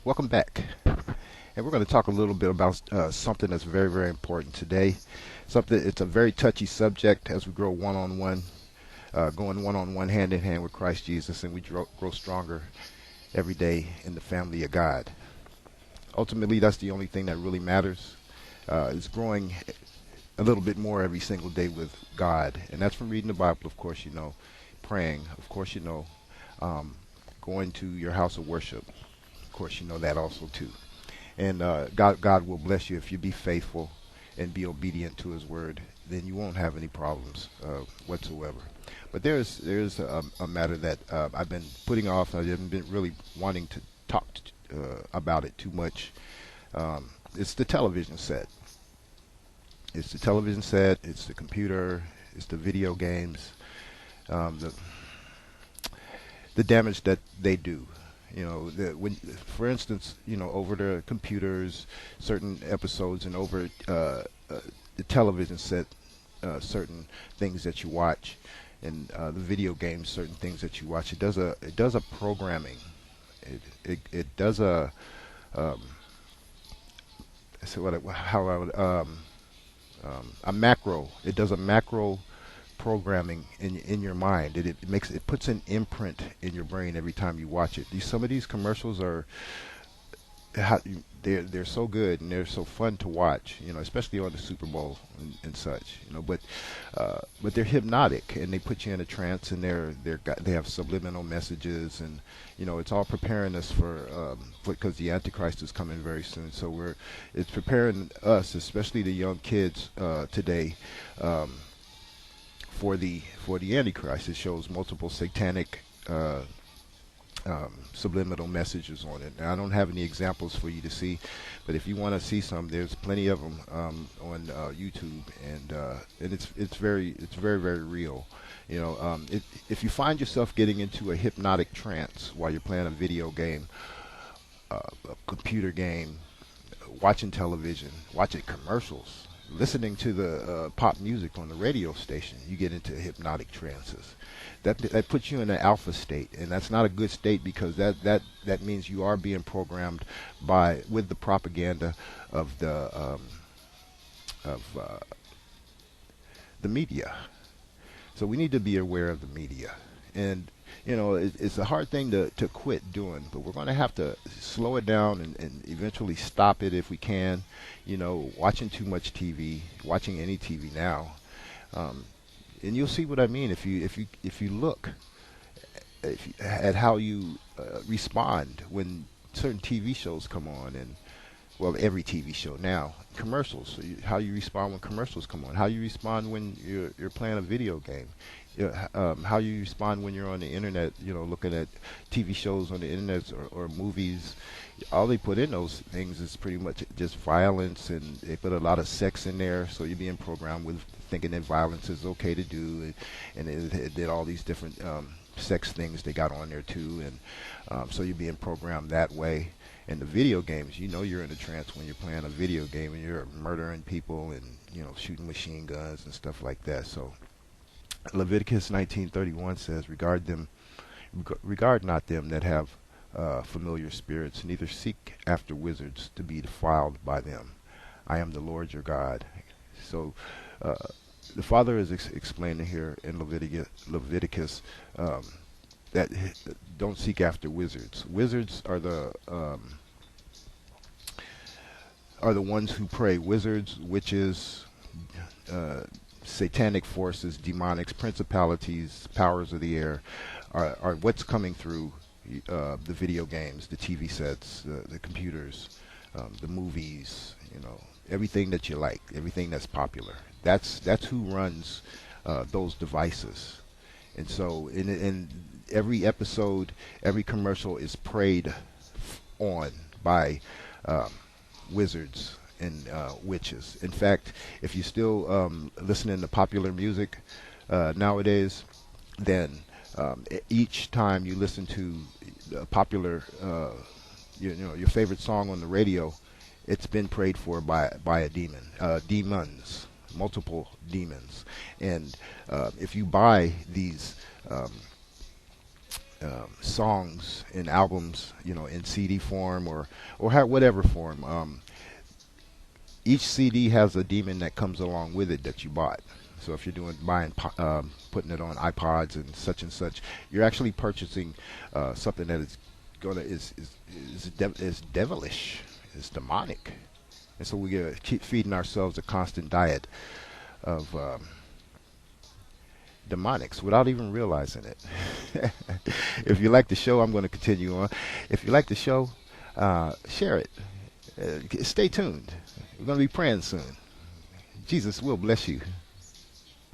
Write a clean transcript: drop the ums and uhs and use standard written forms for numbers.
Welcome back. And we're going to talk a little bit about something that's very, very important today. It's a very touchy subject as we grow one on one, going one on one, hand in hand with Christ Jesus, and we grow stronger every day in the family of God. Ultimately, that's the only thing that really matters. Is growing a little bit more every single day with God, and that's from reading the Bible, of course, praying, of course, um, going to your house of worship, of course, that also too. And God will bless you if you be faithful and be obedient to His word. Then you won't have any problems whatsoever. But there's a matter that I've been putting off. I haven't been really wanting to talk about it too much. It's the television set. It's the television set. It's the computer. It's the video games. The damage that they do. For instance, over the computers, certain episodes, and over the television set, certain things that you watch, and the video games, certain things that you watch. It does a programming. It does um, so what how I would a macro. It does a macro programming in your mind. It puts an imprint in your brain every time you watch it. Some of these commercials are they're so good and they're so fun to watch. Especially on the Super Bowl and such. But they're hypnotic and they put you in a trance, and they have subliminal messages, and it's all preparing us for because the Antichrist is coming very soon. So it's preparing us, especially the young kids today. For the Antichrist. It shows multiple satanic subliminal messages on it. Now, I don't have any examples for you to see, but if you want to see some, there's plenty of them on YouTube, and it's very very real. If you find yourself getting into a hypnotic trance while you're playing a video game, a computer game, watching television, watching commercials, listening to the pop music on the radio station, you get into hypnotic trances. That puts you in an alpha state, and that's not a good state, because that means you are being programmed with the propaganda of the media. So we need to be aware of the media, and it's a hard thing to quit doing, but we're going to have to slow it down and eventually stop it if we can. Watching too much TV, watching any TV now, and you'll see what I mean if you look at how you respond when certain TV shows come on, and well, every TV show now, commercials. So how you respond when commercials come on, how you respond when you're playing a video game, how you respond when you're on the internet, looking at TV shows on the internet, or movies. All they put in those things is pretty much just violence, and they put a lot of sex in there, so you're being programmed with thinking that violence is okay to do, and it did all these different sex things they got on there too, and so you're being programmed that way. And the video games, you're in a trance when you're playing a video game and you're murdering people and shooting machine guns and stuff like that. So Leviticus 19:31 says, regard not them that have familiar spirits, neither seek after wizards to be defiled by them. I am the Lord your God. So the Father is explaining here in Leviticus that don't seek after wizards. Wizards are the ones who pray. Wizards, witches, satanic forces, demonics, principalities, powers of the air are what's coming through the video games, the TV sets, the computers, the movies. Everything that you like, everything that's popular. That's who runs those devices. And so in every episode, every commercial is preyed on by wizards and witches. In fact, if you still listening to popular music nowadays, then each time you listen to a popular, your favorite song on the radio, it's been prayed for by a demon, demons, multiple demons. And if you buy these songs and albums, in CD form or whatever form. Each CD has a demon that comes along with it that you bought. So if you're putting it on iPods and such, you're actually purchasing something that is devilish, is demonic, and so we gotta keep feeding ourselves a constant diet of demonics without even realizing it. If you like the show, I'm going to continue on. If you like the show, share it. Stay tuned. We're going to be praying soon. Jesus will bless you.